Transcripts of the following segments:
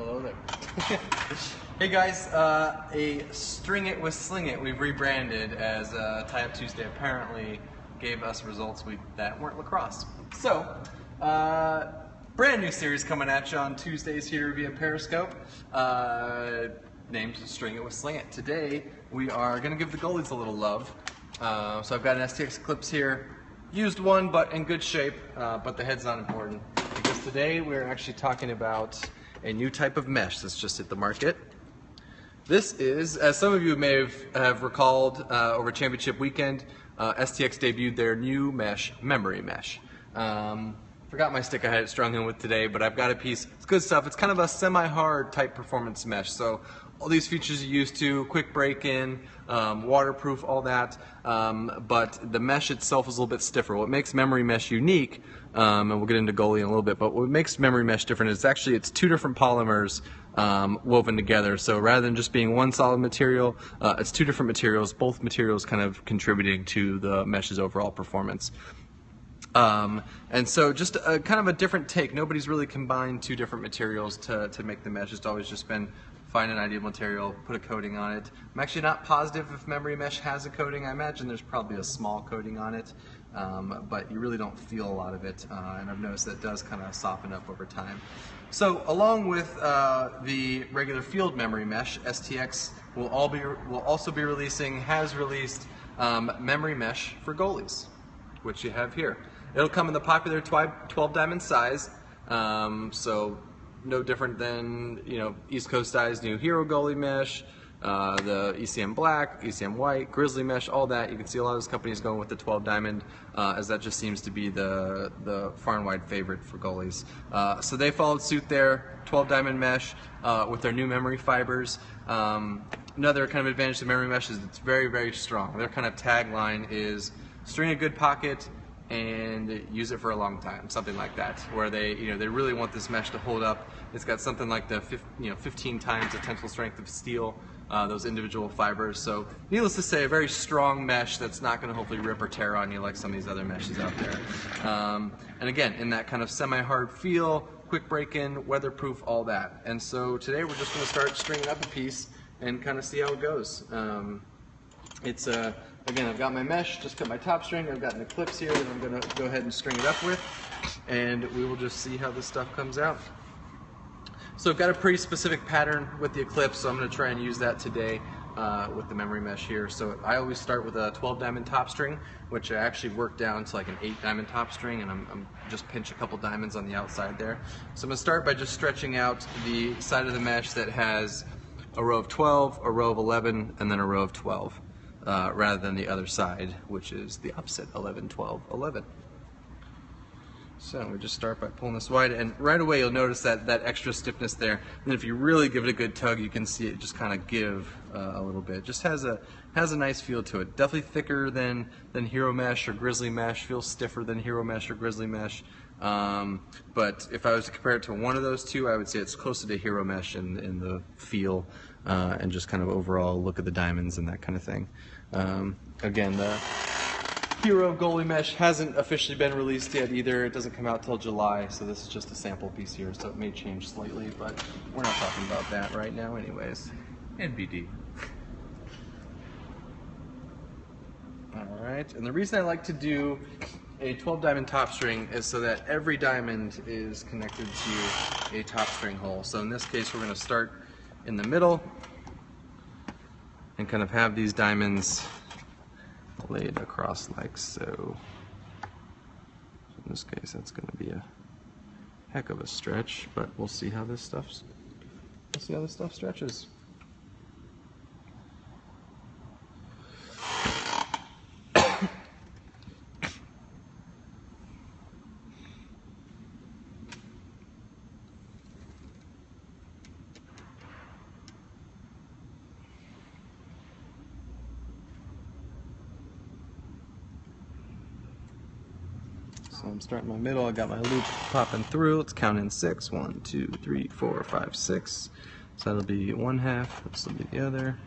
Hello there. Hey guys, a String It with Sling It we've rebranded as Tie Up Tuesday apparently gave us results that weren't lacrosse. So, brand new series coming at you on Tuesdays here via Periscope, named String It with Sling It. Today we are going to give the goalies a little love. So I've got an STX Eclipse here, used one but in good shape, but the head's not important. Because today we're actually talking about a new type of mesh that's just hit the market. This is, as some of you may have recalled over championship weekend, STX debuted their new mesh, memory mesh. Forgot my stick I had it strung in with today, but I've got a piece. It's good stuff. It's kind of a semi-hard type performance mesh. So all these features you're used to, quick break-in, waterproof, all that. But the mesh itself is a little bit stiffer. What makes memory mesh unique, and we'll get into goalie in a little bit, but what makes memory mesh different is actually it's two different polymers woven together. So rather than just being one solid material, it's two different materials, both materials kind of contributing to the mesh's overall performance. And so just kind of a different take. Nobody's really combined two different materials to make the mesh. It's always just been find an ideal material, put a coating on it. I'm actually not positive if memory mesh has a coating. I imagine there's probably a small coating on it, but you really don't feel a lot of it. And I've noticed that it does kind of soften up over time. So along with the regular field memory mesh, STX will also be releasing, has released memory mesh for goalies, which you have here. It'll come in the popular 12 diamond size, so no different than East Coast size new Hero goalie mesh, the ECM black, ECM white, Grizzly mesh, all that. You can see a lot of those companies going with the 12 diamond, as that just seems to be the far and wide favorite for goalies. So they followed suit there, 12 diamond mesh with their new memory fibers. Another kind of advantage to memory mesh is it's very, very strong. Their kind of tagline is string a good pocket and use it for a long time, something like that, where they really want this mesh to hold up. It's got something like the 15 times the tensile strength of steel, those individual fibers. So needless to say, a very strong mesh that's not going to hopefully rip or tear on you like some of these other meshes out there. And again, in that kind of semi-hard feel, quick break-in, weatherproof, all that. And so today we're just going to start stringing up a piece and kind of see how it goes. Again, I've got my mesh, just cut my top string, I've got an Eclipse here that I'm going to go ahead and string it up with, and we will just see how this stuff comes out. So I've got a pretty specific pattern with the Eclipse, so I'm going to try and use that today with the memory mesh here. So I always start with a 12 diamond top string, which I actually work down to like an 8 diamond top string, and I'm just pinch a couple diamonds on the outside there. So I'm going to start by just stretching out the side of the mesh that has a row of 12, a row of 11, and then a row of 12. Rather than the other side, which is the opposite, 11, 12, 11. So we just start by pulling this wide, and right away you'll notice that extra stiffness there. And if you really give it a good tug, you can see it just kind of give a little bit. It just has a nice feel to it. Definitely thicker than Hero mesh or Grizzly mesh. Feels stiffer than Hero mesh or Grizzly mesh. But if I was to compare it to one of those two, I would say it's closer to Hero mesh in the feel and just kind of overall look at the diamonds and that kind of thing. Again, the Hero goalie mesh hasn't officially been released yet either. It doesn't come out till July, so this is just a sample piece here, so it may change slightly, but we're not talking about that right now anyways. NBD. Alright, and the reason I like to do a 12 diamond top string is so that every diamond is connected to a top string hole. So in this case we're going to start in the middle and kind of have these diamonds laid across like so. In this case that's going to be a heck of a stretch, but we'll see how this stuff stretches. So I'm starting my middle, I got my loop popping through. Let's count in 6. 1, 2, 3, 4, 5, 6. So that'll be one half, this will be the other.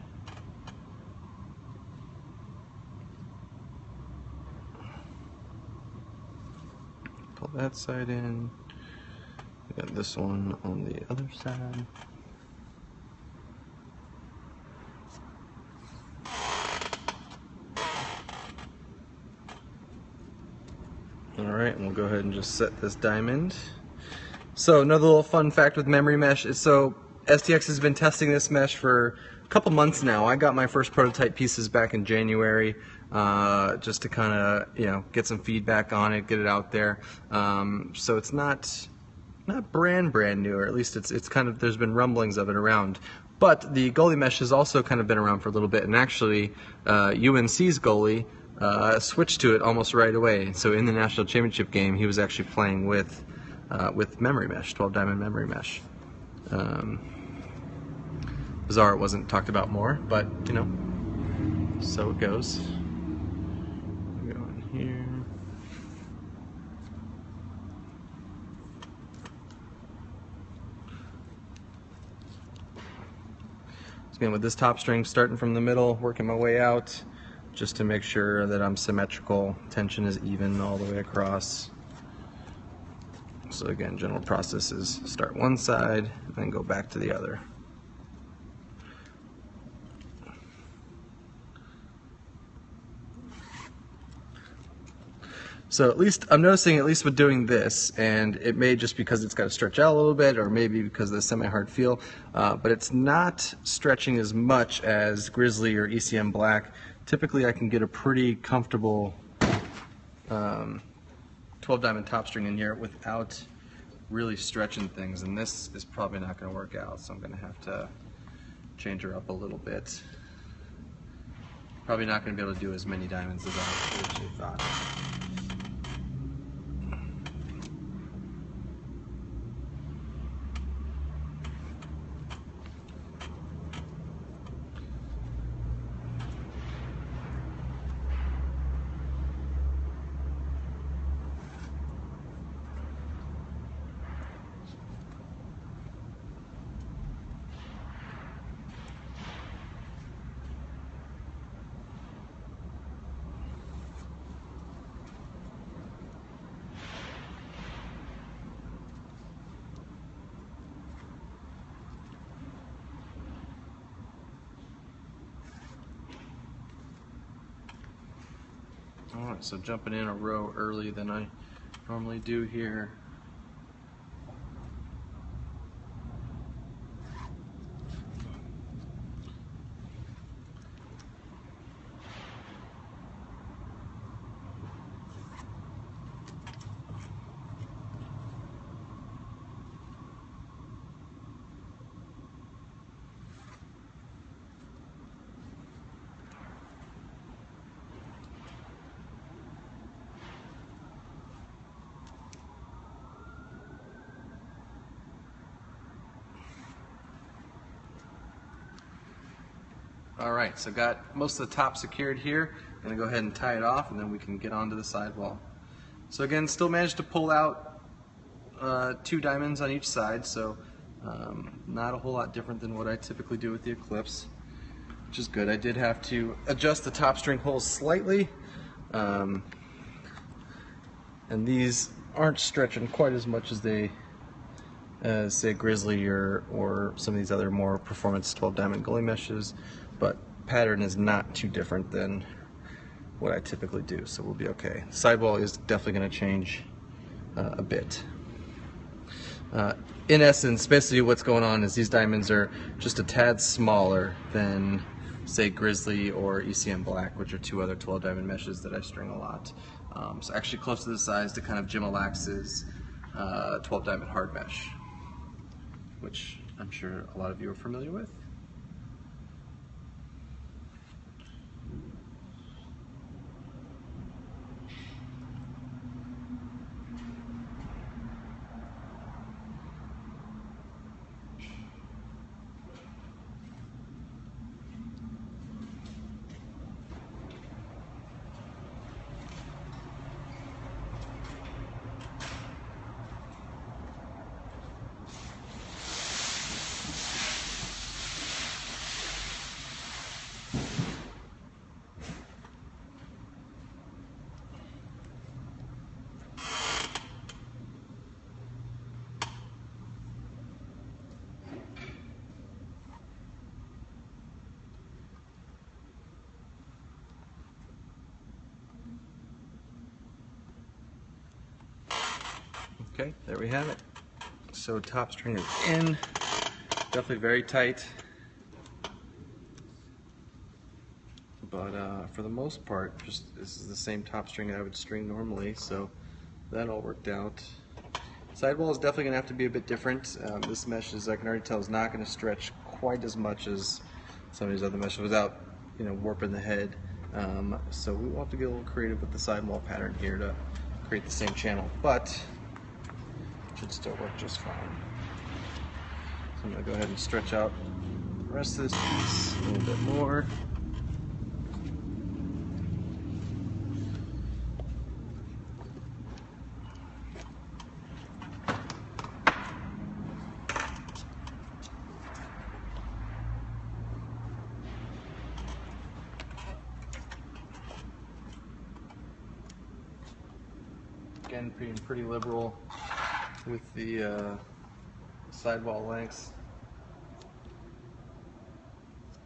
Pull that side in, Got this one on the other side. Alright, and we'll go ahead and just set this diamond. So another little fun fact with memory mesh is, so STX has been testing this mesh for a couple months now. I got my first prototype pieces back in January, just to kind of, get some feedback on it, get it out there. So it's not brand new, or at least it's kind of, there's been rumblings of it around. But the goalie mesh has also kind of been around for a little bit, and actually UNC's goalie switched to it almost right away. So in the national championship game, he was actually playing with memory mesh, 12 diamond memory mesh. Bizarre it wasn't talked about more, but so it goes. Go in here. So again, with this top string, starting from the middle, working my way out, just to make sure that I'm symmetrical, tension is even all the way across. So again, general process is start one side and then go back to the other. So at least I'm noticing, at least with doing this, and it may just because it's got to stretch out a little bit, or maybe because of the semi-hard feel, but it's not stretching as much as Grizzly or ECM Black. Typically I can get a pretty comfortable 12 diamond top string in here without really stretching things, and this is probably not going to work out, so I'm going to have to change her up a little bit. Probably not going to be able to do as many diamonds as I originally thought. Alright, so jumping in a row early than I normally do here. Alright, so got most of the top secured here. I'm going to go ahead and tie it off, and then we can get onto the sidewall. So again, still managed to pull out 2 diamonds on each side, so not a whole lot different than what I typically do with the Eclipse, which is good. I did have to adjust the top string holes slightly, and these aren't stretching quite as much as they say Grizzly or some of these other more performance 12 diamond goalie meshes, but pattern is not too different than what I typically do, so we'll be okay. The sidewall is definitely going to change a bit. In essence, basically what's going on is these diamonds are just a tad smaller than, say, Grizzly or ECM Black, which are 2 other 12 diamond meshes that I string a lot. So actually close to the size to kind of Jim Alax's 12 diamond hard mesh, which I'm sure a lot of you are familiar with. Okay, there we have it. So top string is in, definitely very tight, but for the most part, just this is the same top string that I would string normally, so that all worked out. Sidewall is definitely going to have to be a bit different. This mesh, as I can already tell, is not going to stretch quite as much as some of these other meshes without, warping the head. So we will have to get a little creative with the sidewall pattern here to create the same channel, but it should still work just fine. So I'm going to go ahead and stretch out the rest of this piece a little bit more. Again, being pretty liberal with the sidewall lengths.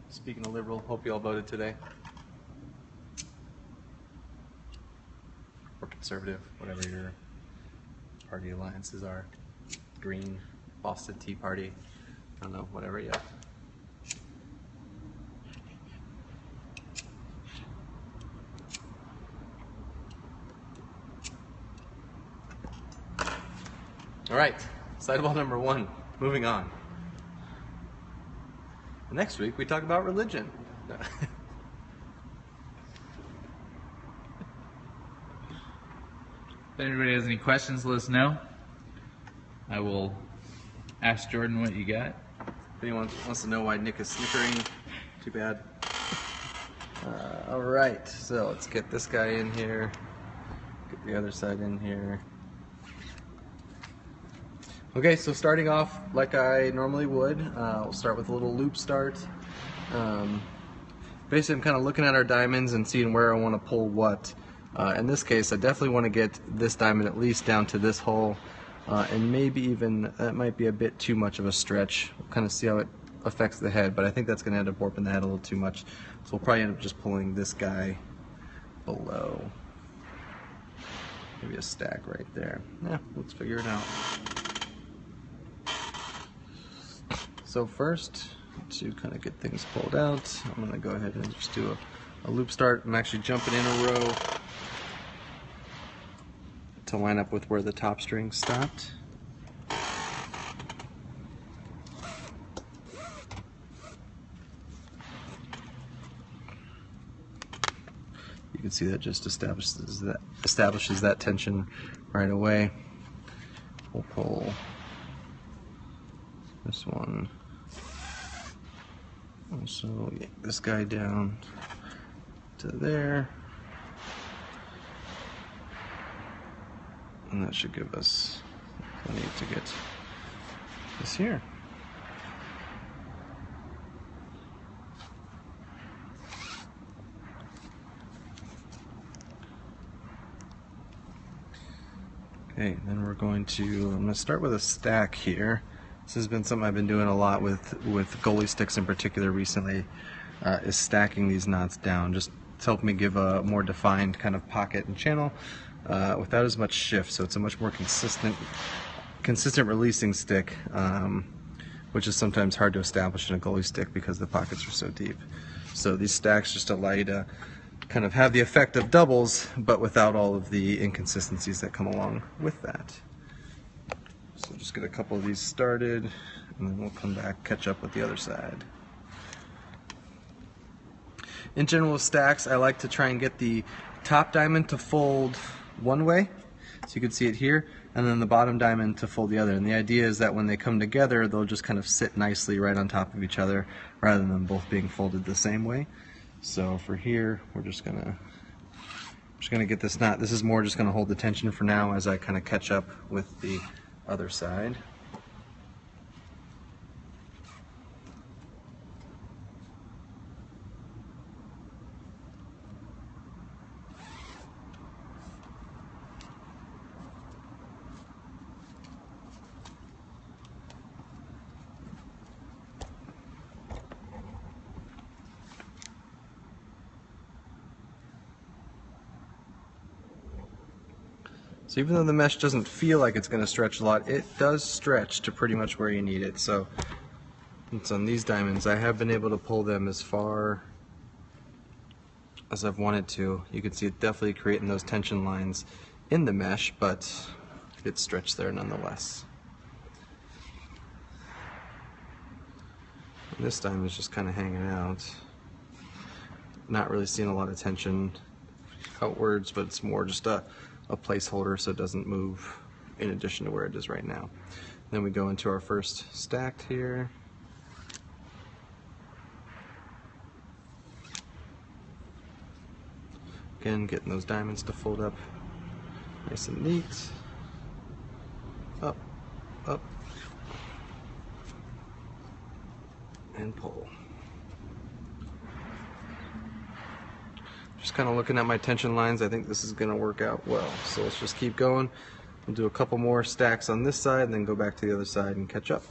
Speaking of liberal, hope you all voted today. Or conservative, whatever your party alliances are. Green, Boston Tea Party, I don't know, whatever, yeah. All right, sidewall number 1, moving on. Next week we talk about religion. If anybody has any questions, let us know. I will ask Jordan what you got. If anyone wants to know why Nick is snickering, too bad. All right, so let's get this guy in here, get the other side in here. Okay, so starting off like I normally would, we'll start with a little loop start. Basically, I'm kind of looking at our diamonds and seeing where I want to pull what. In this case, I definitely want to get this diamond at least down to this hole, and maybe even, that might be a bit too much of a stretch. We'll kind of see how it affects the head, but I think that's going to end up warping the head a little too much. So we'll probably end up just pulling this guy below. Maybe a stack right there. Yeah, let's figure it out. So first, to kind of get things pulled out, I'm going to go ahead and just do a loop start. I'm actually jumping in a row to line up with where the top string stopped. You can see that just establishes that tension right away. We'll pull this one. Also get this guy down to there. And that should give us plenty to get this here. Okay, then we're going to, I'm going to start with a stack here. This has been something I've been doing a lot with goalie sticks in particular recently, is stacking these knots down. Just to help me give a more defined kind of pocket and channel without as much shift, so it's a much more consistent releasing stick, which is sometimes hard to establish in a goalie stick because the pockets are so deep. So these stacks just allow you to kind of have the effect of doubles, but without all of the inconsistencies that come along with that. So just get a couple of these started, and then we'll come back, catch up with the other side. In general with stacks, I like to try and get the top diamond to fold one way, so you can see it here, and then the bottom diamond to fold the other. And the idea is that when they come together, they'll just kind of sit nicely right on top of each other, rather than both being folded the same way. So for here, we're just gonna get this knot. This is more just gonna hold the tension for now as I kind of catch up with the other side. So even though the mesh doesn't feel like it's going to stretch a lot, it does stretch to pretty much where you need it. So it's on these diamonds, I have been able to pull them as far as I've wanted to. You can see it definitely creating those tension lines in the mesh, but it's stretched there nonetheless. And this diamond is just kind of hanging out. Not really seeing a lot of tension outwards, but it's more just a placeholder so it doesn't move in addition to where it is right now. Then we go into our first stacked here. Again, getting those diamonds to fold up nice and neat. Up, up, and pull. Just kind of looking at my tension lines. I think this is going to work out well. So let's just keep going. We'll do a couple more stacks on this side and then go back to the other side and catch up.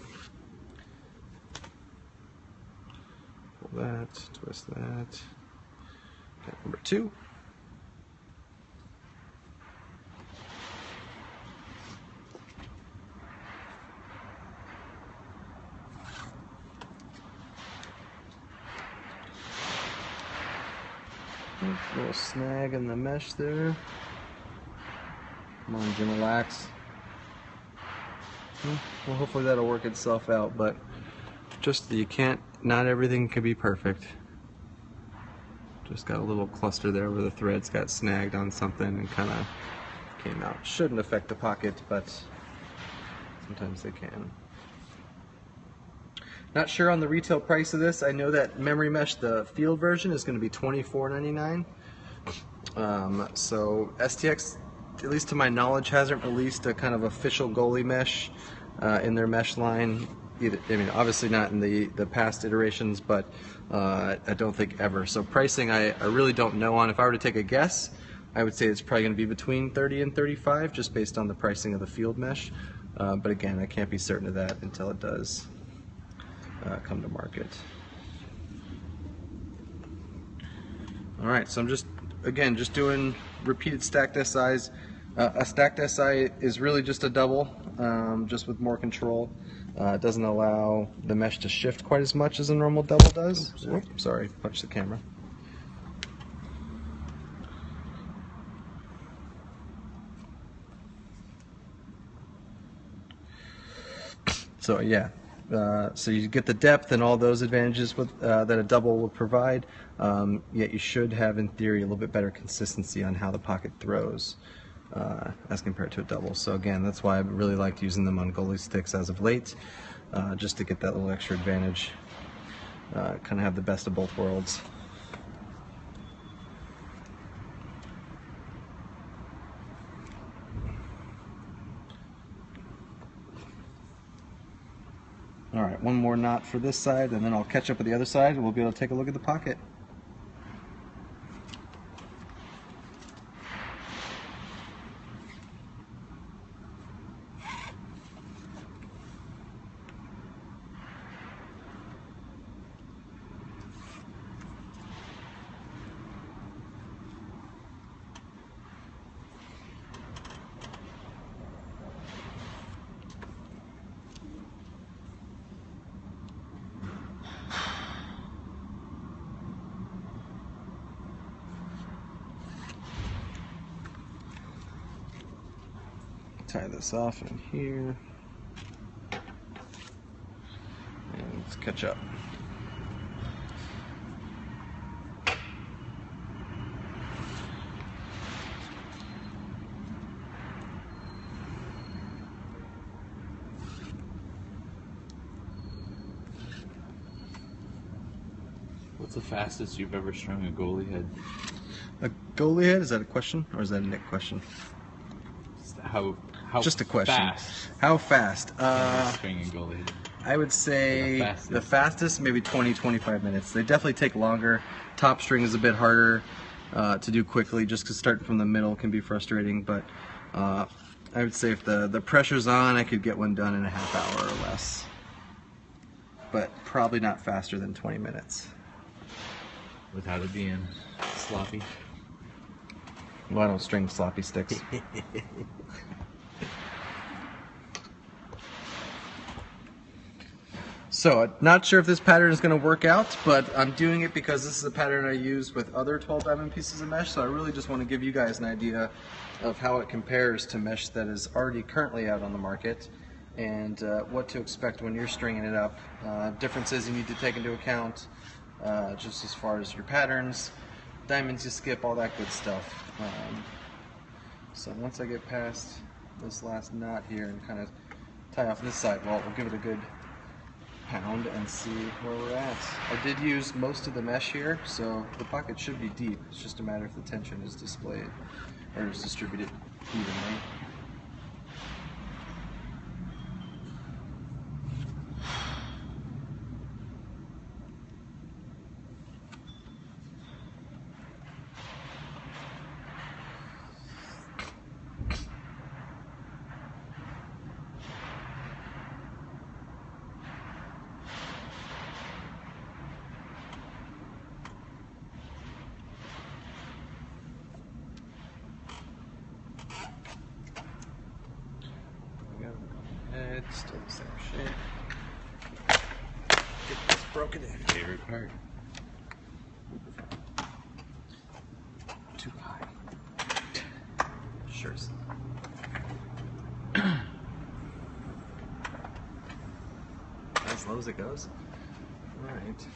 Pull that, twist that. Okay, number 2. A little snag in the mesh there. Come on, Jim, relax. Well, hopefully that'll work itself out, but just not everything can be perfect. Just got a little cluster there where the threads got snagged on something and kind of came out. Shouldn't affect the pocket, but sometimes they can. Not sure on the retail price of this. I know that memory mesh, the field version, is going to be $24.99. So STX, at least to my knowledge, hasn't released a kind of official goalie mesh in their mesh line. Either, I mean, obviously not in the past iterations, but I don't think ever. So pricing, I really don't know on. If I were to take a guess, I would say it's probably going to be between $30 and $35, just based on the pricing of the field mesh. But again, I can't be certain of that until it does come to market. Alright, so I'm just doing repeated stacked SIs. A stacked SI is really just a double, just with more control. It doesn't allow the mesh to shift quite as much as a normal double does. Oops, sorry, punched the camera. So yeah. So you get the depth and all those advantages that a double will provide, yet you should have, in theory, a little bit better consistency on how the pocket throws as compared to a double. So again, that's why I've really liked using them on goalie sticks as of late, just to get that little extra advantage, kind of have the best of both worlds. Alright, one more knot for this side, and then I'll catch up with the other side, and we'll be able to take a look at the pocket. Tie this off in here, and let's catch up. What's the fastest you've ever strung a goalie head? A goalie head? Is that a question, or is that a Nick question? How just a question. Fast how fast? Stringing goalie head. I would say the fastest maybe 20-25 minutes. They definitely take longer. Top string is a bit harder to do quickly, just because starting from the middle can be frustrating. But I would say if the pressure's on, I could get one done in a half hour or less. But probably not faster than 20 minutes. Without it being sloppy. Well, I don't string sloppy sticks. So, I'm not sure if this pattern is going to work out, but I'm doing it because this is a pattern I use with other 12 diamond pieces of mesh, so I really just want to give you guys an idea of how it compares to mesh that is already currently out on the market, and what to expect when you're stringing it up. Differences you need to take into account, just as far as your patterns, diamonds you skip, all that good stuff. So once I get past this last knot here and kind of tie off this side, well, we'll give it a good pound and see where we're at. I did use most of the mesh here, so the pocket should be deep. It's just a matter if the tension is displayed or is distributed evenly. Still the same shape. Get this broken in. Favorite part. Too high. Sure. As low as it goes. All right.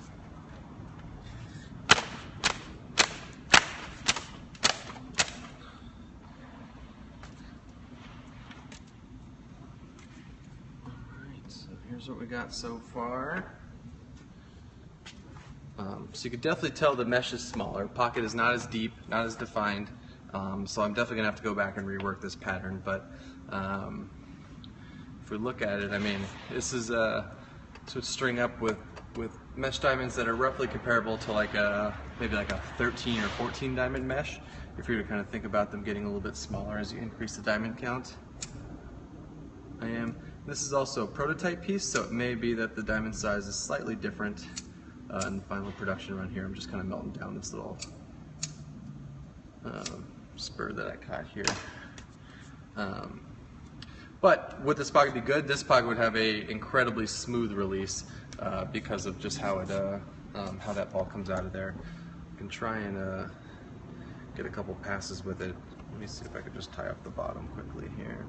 Here's what we got so far. So you can definitely tell the mesh is smaller. Pocket is not as deep, not as defined. So I'm definitely gonna have to go back and rework this pattern. But if we look at it, I mean, this is to string up with mesh diamonds that are roughly comparable to like maybe like a 13 or 14 diamond mesh. If you were to kind of think about them getting a little bit smaller as you increase the diamond count. This is also a prototype piece, so it may be that the diamond size is slightly different in the final production run here. I'm just kind of melting down this little spur that I caught here. But would this pocket be good? This pocket would have a incredibly smooth release because of just how it how that ball comes out of there. I can try and get a couple passes with it. Let me see if I could just tie off the bottom quickly here.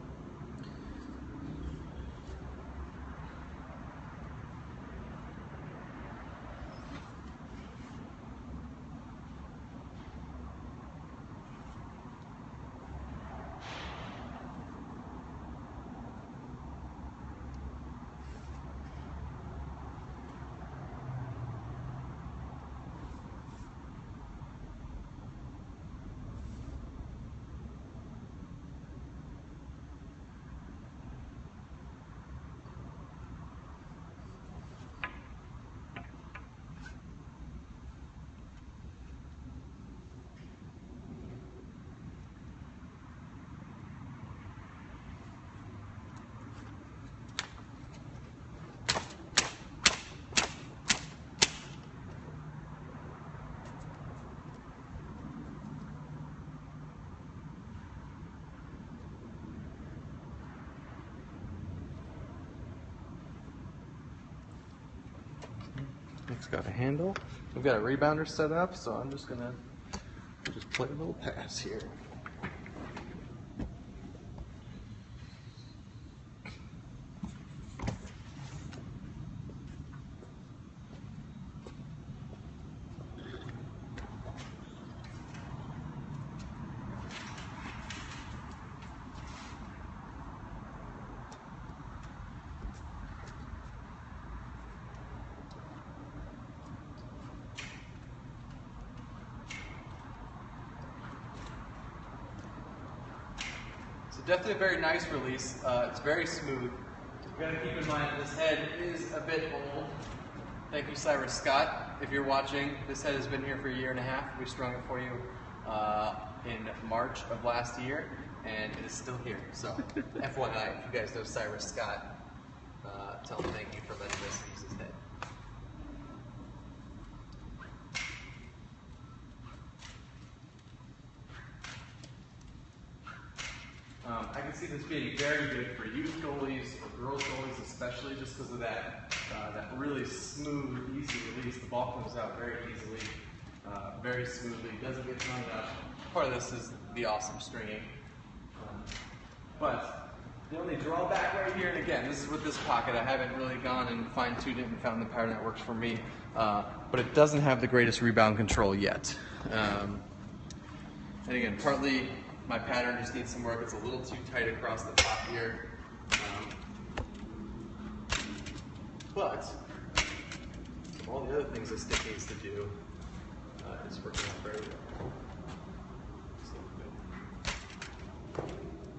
It's got a handle. We've got a rebounder set up, so I'm just gonna play a little pass here. Definitely a very nice release. It's very smooth. You've got to keep in mind this head is a bit old. Thank you, Cyrus Scott. If you're watching, this head has been here for 1.5 years. We strung it for you in March of last year, and it is still here. So, FYI, if you guys know Cyrus Scott, tell him thank you for letting us use his head. see this being very good for youth goalies or girls goalies especially, just because of that really smooth, easy release. The ball comes out very easily, very smoothly, doesn't get hung up. Part of this is the awesome stringing. But the only drawback right here, and again, this is with this pocket, I haven't really gone and fine-tuned it and found the pattern that works for me, but it doesn't have the greatest rebound control yet. And again, partly my pattern just needs some work. It's a little too tight across the top here. But all the other things a stick needs to do, it's working out very well.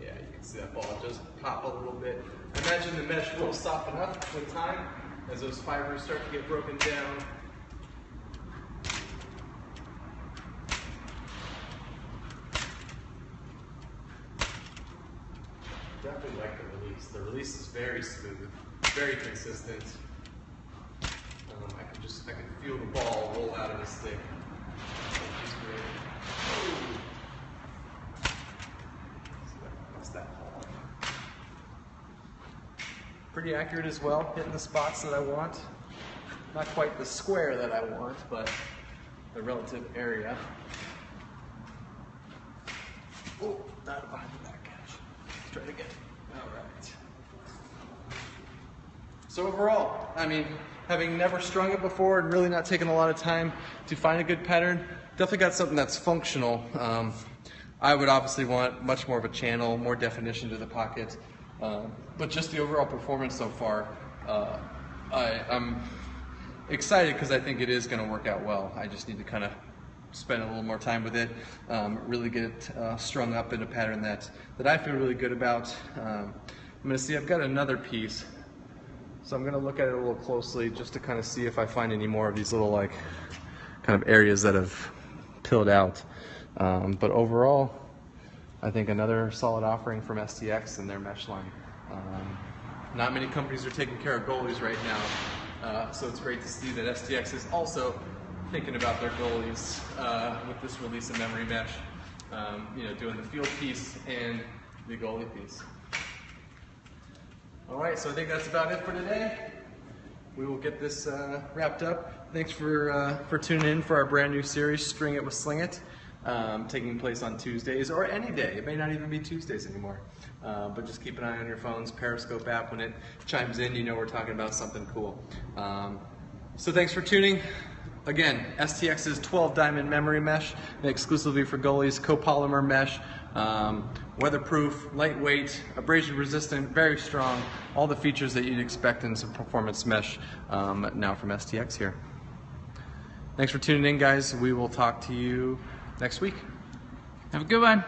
Yeah, you can see that ball just pop a little bit. I imagine the mesh will soften up with time as those fibers start to get broken down. Definitely like the release. The release is very smooth, very consistent. I can feel the ball roll out of the stick. Which is great. What's that ball? Pretty accurate as well, hitting the spots that I want. Not quite the square that I want, but the relative area. Oh, not behind the back catch. Let's try it again. All right. So overall, I mean, having never strung it before and really not taken a lot of time to find a good pattern, definitely got something that's functional. I would obviously want much more of a channel, more definition to the pocket, but just the overall performance so far, I'm excited because I think it is going to work out well. I just need to kind of spend a little more time with it, really get it strung up in a pattern that I feel really good about. I'm going to see, I've got another piece. So I'm going to look at it a little closely just to kind of see if I find any more of these little like kind of areas that have pilled out. But overall, I think another solid offering from STX and their mesh line. Not many companies are taking care of goalies right now, so it's great to see that STX is also thinking about their goalies with this release of memory mesh, doing the field piece and the goalie piece. All right, so I think that's about it for today. We will get this wrapped up. Thanks for tuning in for our brand new series, String It with Sling It, taking place on Tuesdays or any day. It may not even be Tuesdays anymore, but just keep an eye on your phone's Periscope app. When it chimes in, you know we're talking about something cool. So thanks for tuning. Again, STX's 12 diamond memory mesh, exclusively for goalies, copolymer mesh, weatherproof, lightweight, abrasion resistant, very strong, all the features that you'd expect in some performance mesh now from STX here. Thanks for tuning in, guys. We will talk to you next week. Have a good one.